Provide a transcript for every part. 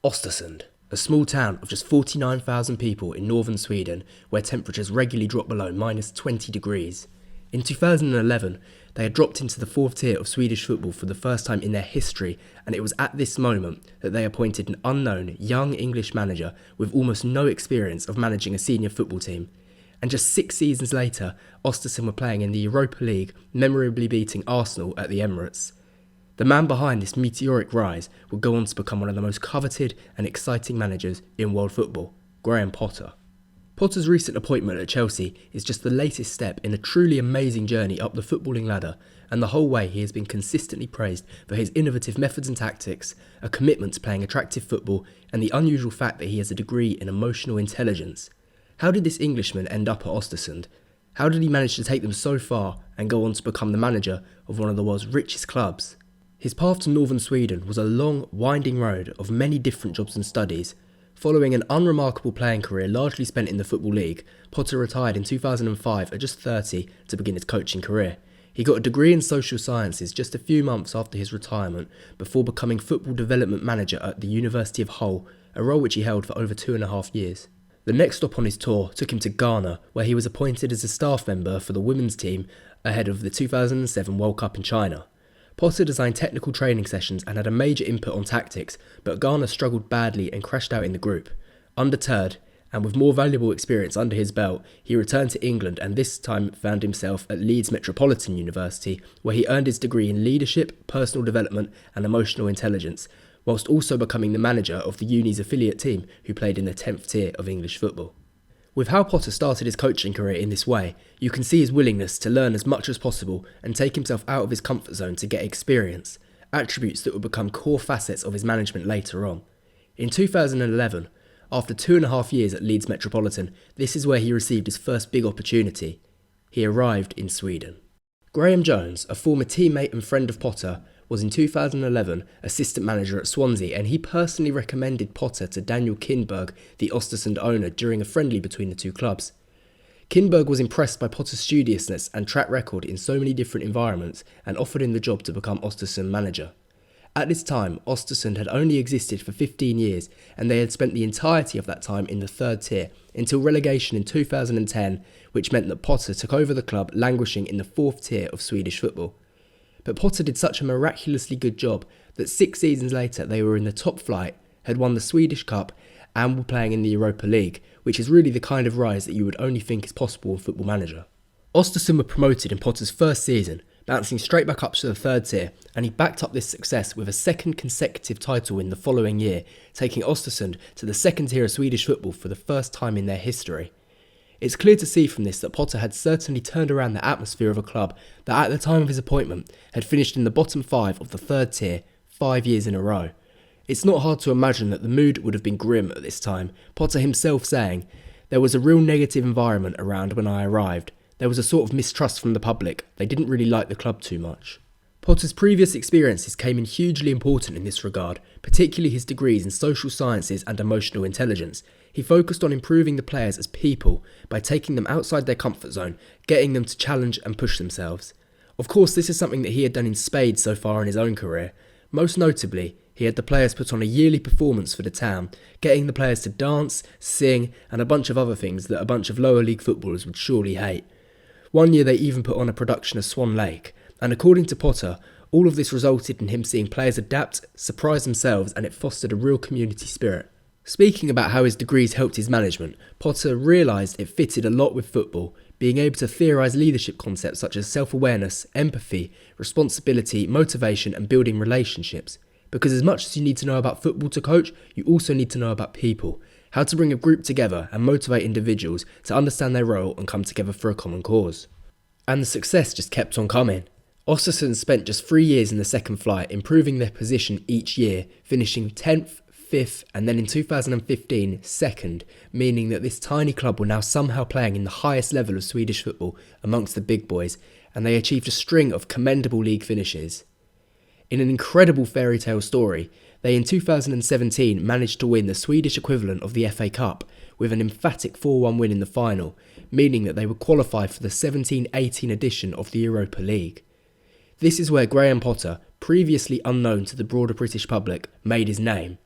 Östersund, a small town of just 49,000 people in northern Sweden where temperatures regularly drop below minus 20 degrees. In 2011, they had dropped into the fourth tier of Swedish football for the first time in their history, and it was at this moment that they appointed an unknown, young English manager with almost no experience of managing a senior football team. And just 6 seasons later, Östersund were playing in the Europa League, memorably beating Arsenal at the Emirates. The man behind this meteoric rise would go on to become one of the most coveted and exciting managers in world football, Graham Potter. Potter's recent appointment at Chelsea is just the latest step in a truly amazing journey up the footballing ladder, and the whole way he has been consistently praised for his innovative methods and tactics, a commitment to playing attractive football, and the unusual fact that he has a degree in emotional intelligence. How did this Englishman end up at Östersund? How did he manage to take them so far and go on to become the manager of one of the world's richest clubs? His path to northern Sweden was a long, winding road of many different jobs and studies. Following an unremarkable playing career largely spent in the Football League, Potter retired in 2005 at just 30 to begin his coaching career. He got a degree in social sciences just a few months after his retirement before becoming football development manager at the University of Hull, a role which he held for over 2.5 years. The next stop on his tour took him to Ghana, where he was appointed as a staff member for the women's team ahead of the 2007 World Cup in China. Potter designed technical training sessions and had a major input on tactics, but Ghana struggled badly and crashed out in the group. Undeterred, and with more valuable experience under his belt, he returned to England and this time found himself at Leeds Metropolitan University, where he earned his degree in leadership, personal development and emotional intelligence, whilst also becoming the manager of the uni's affiliate team who played in the 10th tier of English football. With how Potter started his coaching career in this way, you can see his willingness to learn as much as possible and take himself out of his comfort zone to get experience, attributes that would become core facets of his management later on. In 2011, after 2.5 years at Leeds Metropolitan, this is where he received his first big opportunity. He arrived in Sweden. Graham Jones, a former teammate and friend of Potter, was in 2011 assistant manager at Swansea, and he personally recommended Potter to Daniel Kindberg, the Östersund owner, during a friendly between the two clubs. Kindberg was impressed by Potter's studiousness and track record in so many different environments and offered him the job to become Östersund manager. At this time, Östersund had only existed for 15 years and they had spent the entirety of that time in the third tier until relegation in 2010, which meant that Potter took over the club languishing in the fourth tier of Swedish football. But Potter did such a miraculously good job that 6 seasons later they were in the top flight, had won the Swedish Cup and were playing in the Europa League, which is really the kind of rise that you would only think is possible in Football Manager. Östersund were promoted in Potter's first season, bouncing straight back up to the third tier, and he backed up this success with a second consecutive title win the following year, taking Östersund to the second tier of Swedish football for the first time in their history. It's clear to see from this that Potter had certainly turned around the atmosphere of a club that at the time of his appointment had finished in the bottom 5 of the third tier 5 years in a row. It's not hard to imagine that the mood would have been grim at this time, Potter himself saying, "There was a real negative environment around when I arrived. There was a sort of mistrust from the public. They didn't really like the club too much." Potter's previous experiences came in hugely important in this regard, particularly his degrees in social sciences and emotional intelligence. He focused on improving the players as people by taking them outside their comfort zone, getting them to challenge and push themselves. Of course, this is something that he had done in spades so far in his own career. Most notably, he had the players put on a yearly performance for the town, getting the players to dance, sing, and a bunch of other things that a bunch of lower league footballers would surely hate. One year they even put on a production of Swan Lake, and according to Potter, all of this resulted in him seeing players adapt, surprise themselves, and it fostered a real community spirit. Speaking about how his degrees helped his management, Potter realised it fitted a lot with football, being able to theorise leadership concepts such as self-awareness, empathy, responsibility, motivation and building relationships. Because as much as you need to know about football to coach, you also need to know about people, how to bring a group together and motivate individuals to understand their role and come together for a common cause. And the success just kept on coming. Östersund spent just 3 years in the second flight, improving their position each year, finishing 10th, 5th and then in 2015 2nd, meaning that this tiny club were now somehow playing in the highest level of Swedish football amongst the big boys, and they achieved a string of commendable league finishes. In an incredible fairy tale story, they in 2017 managed to win the Swedish equivalent of the FA Cup with an emphatic 4-1 win in the final, meaning that they would qualify for the 17-18 edition of the Europa League. This is where Graham Potter, previously unknown to the broader British public, made his name.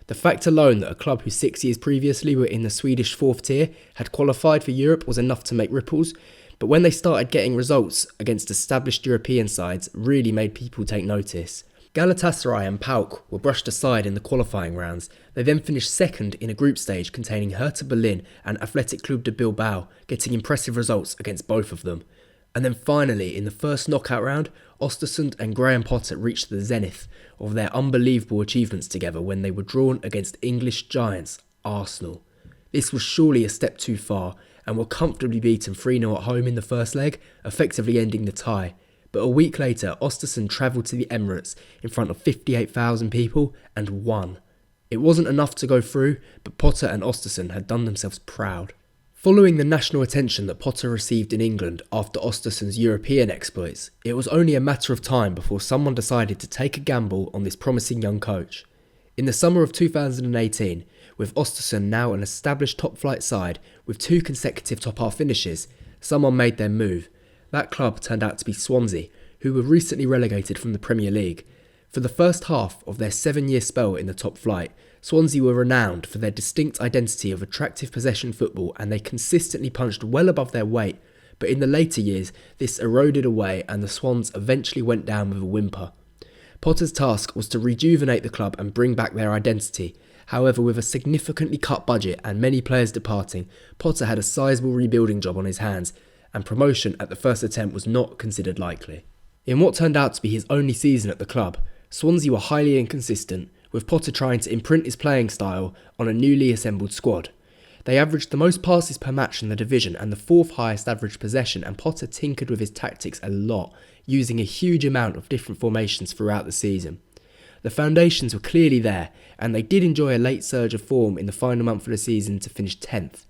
The fact alone that a club who 6 years previously were in the Swedish fourth tier had qualified for Europe was enough to make ripples, but when they started getting results against established European sides really made people take notice. Galatasaray and PAOK were brushed aside in the qualifying rounds. They then finished second in a group stage containing Hertha Berlin and Athletic Club de Bilbao, getting impressive results against both of them. And then finally, in the first knockout round, Östersund and Graham Potter reached the zenith of their unbelievable achievements together when they were drawn against English giants Arsenal. This was surely a step too far, and were comfortably beaten 3-0 at home in the first leg, effectively ending the tie. But a week later, Östersund travelled to the Emirates in front of 58,000 people and won. It wasn't enough to go through, but Potter and Östersund had done themselves proud. Following the national attention that Potter received in England after Östersund's European exploits, it was only a matter of time before someone decided to take a gamble on this promising young coach. In the summer of 2018, with Östersund now an established top-flight side with 2 consecutive top-half finishes, someone made their move. That club turned out to be Swansea, who were recently relegated from the Premier League. For the first half of their 7-year spell in the top flight, Swansea were renowned for their distinct identity of attractive possession football, and they consistently punched well above their weight, but in the later years this eroded away and the Swans eventually went down with a whimper. Potter's task was to rejuvenate the club and bring back their identity. However, with a significantly cut budget and many players departing, Potter had a sizable rebuilding job on his hands, and promotion at the first attempt was not considered likely. In what turned out to be his only season at the club, Swansea were highly inconsistent, with Potter trying to imprint his playing style on a newly assembled squad. They averaged the most passes per match in the division and the 4th highest average possession, and Potter tinkered with his tactics a lot, using a huge amount of different formations throughout the season. The foundations were clearly there, and they did enjoy a late surge of form in the final month of the season to finish 10th.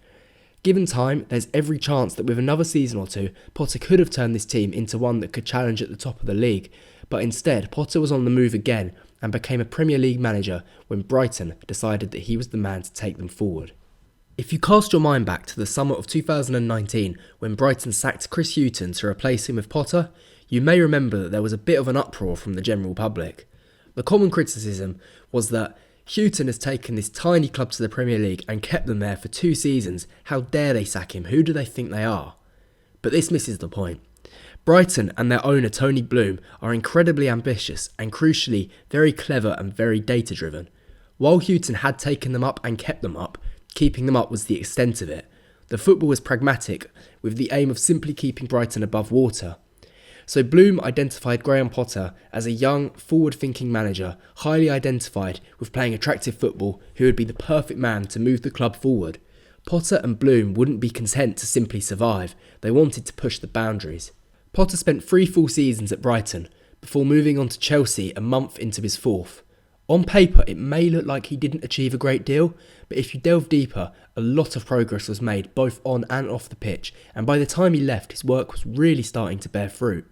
Given time, there's every chance that with another season or two, Potter could have turned this team into one that could challenge at the top of the league, but instead Potter was on the move again and became a Premier League manager when Brighton decided that he was the man to take them forward. If you cast your mind back to the summer of 2019 when Brighton sacked Chris Hughton to replace him with Potter, you may remember that there was a bit of an uproar from the general public. The common criticism was that Hughton has taken this tiny club to the Premier League and kept them there for 2 seasons. How dare they sack him? Who do they think they are? But this misses the point. Brighton and their owner Tony Bloom are incredibly ambitious and crucially very clever and very data driven. While Hughton had taken them up and kept them up, keeping them up was the extent of it. The football was pragmatic, with the aim of simply keeping Brighton above water. So Bloom identified Graham Potter as a young, forward-thinking manager, highly identified with playing attractive football, who would be the perfect man to move the club forward. Potter and Bloom wouldn't be content to simply survive, they wanted to push the boundaries. Potter spent 3 full seasons at Brighton, before moving on to Chelsea a month into his 4th. On paper, it may look like he didn't achieve a great deal, but if you delve deeper, a lot of progress was made both on and off the pitch, and by the time he left, his work was really starting to bear fruit.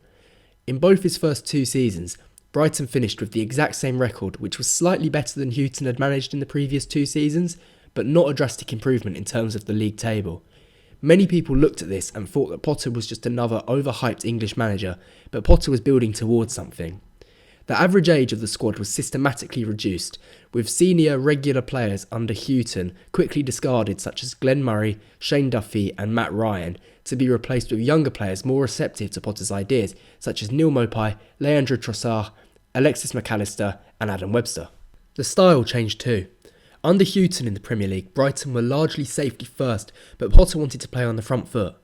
In both his first 2 seasons, Brighton finished with the exact same record, which was slightly better than Hughton had managed in the previous 2 seasons, but not a drastic improvement in terms of the league table. Many people looked at this and thought that Potter was just another overhyped English manager, but Potter was building towards something. The average age of the squad was systematically reduced, with senior regular players under Hughton quickly discarded such as Glenn Murray, Shane Duffy and Matt Ryan, to be replaced with younger players more receptive to Potter's ideas, such as Neil Maupay, Leandro Trossard, Alexis McAllister and Adam Webster. The style changed too. Under Hughton in the Premier League, Brighton were largely safety first, but Potter wanted to play on the front foot.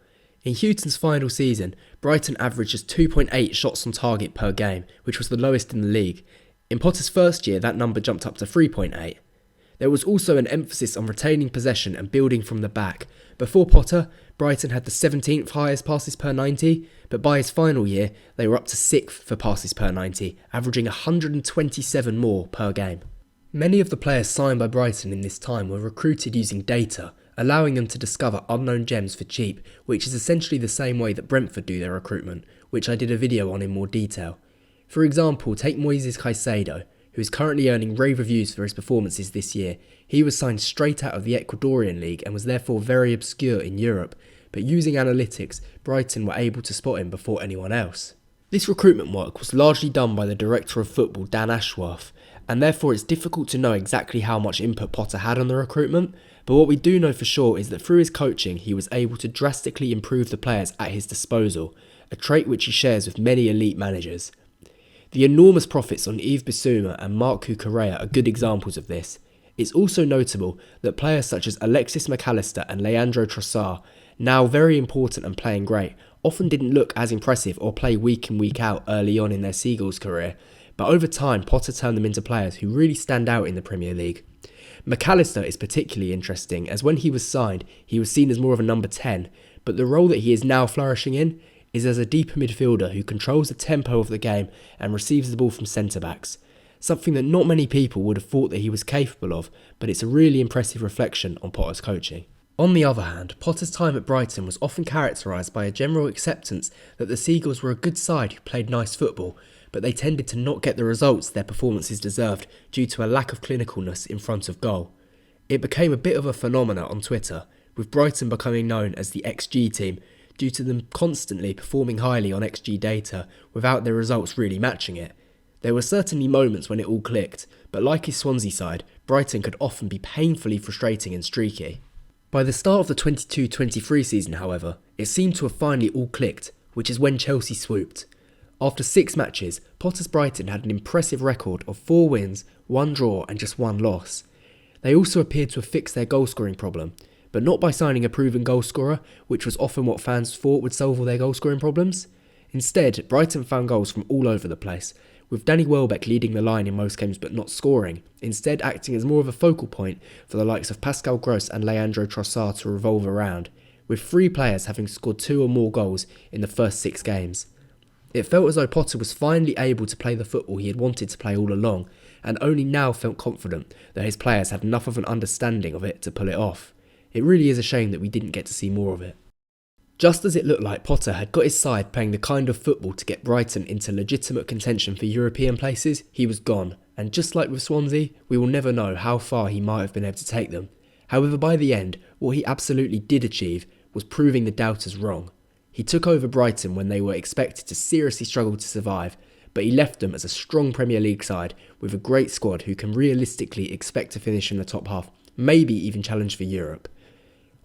In Hughton's final season, Brighton averaged just 2.8 shots on target per game, which was the lowest in the league. In Potter's first year, that number jumped up to 3.8. There was also an emphasis on retaining possession and building from the back. Before Potter, Brighton had the 17th highest passes per 90, but by his final year, they were up to 6th for passes per 90, averaging 127 more per game. Many of the players signed by Brighton in this time were recruited using data, allowing them to discover unknown gems for cheap, which is essentially the same way that Brentford do their recruitment, which I did a video on in more detail. For example, take Moises Caicedo, who is currently earning rave reviews for his performances this year. He was signed straight out of the Ecuadorian league and was therefore very obscure in Europe, but using analytics, Brighton were able to spot him before anyone else. This recruitment work was largely done by the director of football Dan Ashworth, and therefore it's difficult to know exactly how much input Potter had on the recruitment, but what we do know for sure is that through his coaching he was able to drastically improve the players at his disposal, a trait which he shares with many elite managers. The enormous profits on Yves Bissouma and Marc Cucurella are good examples of this. It's also notable that players such as Alexis McAllister and Leandro Trossard, now very important and playing great, often didn't look as impressive or play week in week out early on in their Seagulls career, but over time Potter turned them into players who really stand out in the Premier League. McAllister is particularly interesting as when he was signed he was seen as more of a number 10, but the role that he is now flourishing in is as a deeper midfielder who controls the tempo of the game and receives the ball from centre-backs. Something that not many people would have thought that he was capable of, but it's a really impressive reflection on Potter's coaching. On the other hand, Potter's time at Brighton was often characterised by a general acceptance that the Seagulls were a good side who played nice football, but they tended to not get the results their performances deserved due to a lack of clinicalness in front of goal. It became a bit of a phenomena on Twitter, with Brighton becoming known as the XG team due to them constantly performing highly on XG data without their results really matching it. There were certainly moments when it all clicked, but like his Swansea side, Brighton could often be painfully frustrating and streaky. By the start of the 22-23 season, however, it seemed to have finally all clicked, which is when Chelsea swooped. After 6 matches, Potter's Brighton had an impressive record of 4 wins, 1 draw and just 1 loss. They also appeared to have fixed their goal-scoring problem, but not by signing a proven goal-scorer, which was often what fans thought would solve all their goal-scoring problems. Instead, Brighton found goals from all over the place, with Danny Welbeck leading the line in most games but not scoring, instead acting as more of a focal point for the likes of Pascal Gross and Leandro Trossard to revolve around, with 3 players having scored 2 or more goals in the first 6 games. It felt as though Potter was finally able to play the football he had wanted to play all along, and only now felt confident that his players had enough of an understanding of it to pull it off. It really is a shame that we didn't get to see more of it. Just as it looked like Potter had got his side playing the kind of football to get Brighton into legitimate contention for European places, he was gone, and just like with Swansea, we will never know how far he might have been able to take them. However, by the end, what he absolutely did achieve was proving the doubters wrong. He took over Brighton when they were expected to seriously struggle to survive, but he left them as a strong Premier League side with a great squad who can realistically expect to finish in the top half, maybe even challenge for Europe.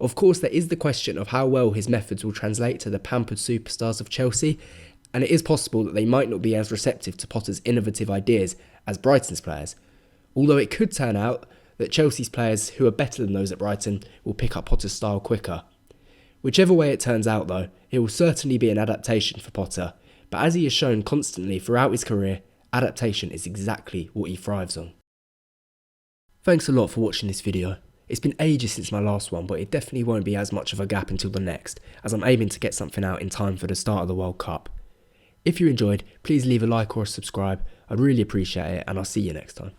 Of course, there is the question of how well his methods will translate to the pampered superstars of Chelsea, and it is possible that they might not be as receptive to Potter's innovative ideas as Brighton's players, although it could turn out that Chelsea's players who are better than those at Brighton will pick up Potter's style quicker. Whichever way it turns out though, it will certainly be an adaptation for Potter, but as he has shown constantly throughout his career, adaptation is exactly what he thrives on. Thanks a lot for watching this video. It's been ages since my last one, but it definitely won't be as much of a gap until the next, as I'm aiming to get something out in time for the start of the World Cup. If you enjoyed, please leave a like or a subscribe, I'd really appreciate it, and I'll see you next time.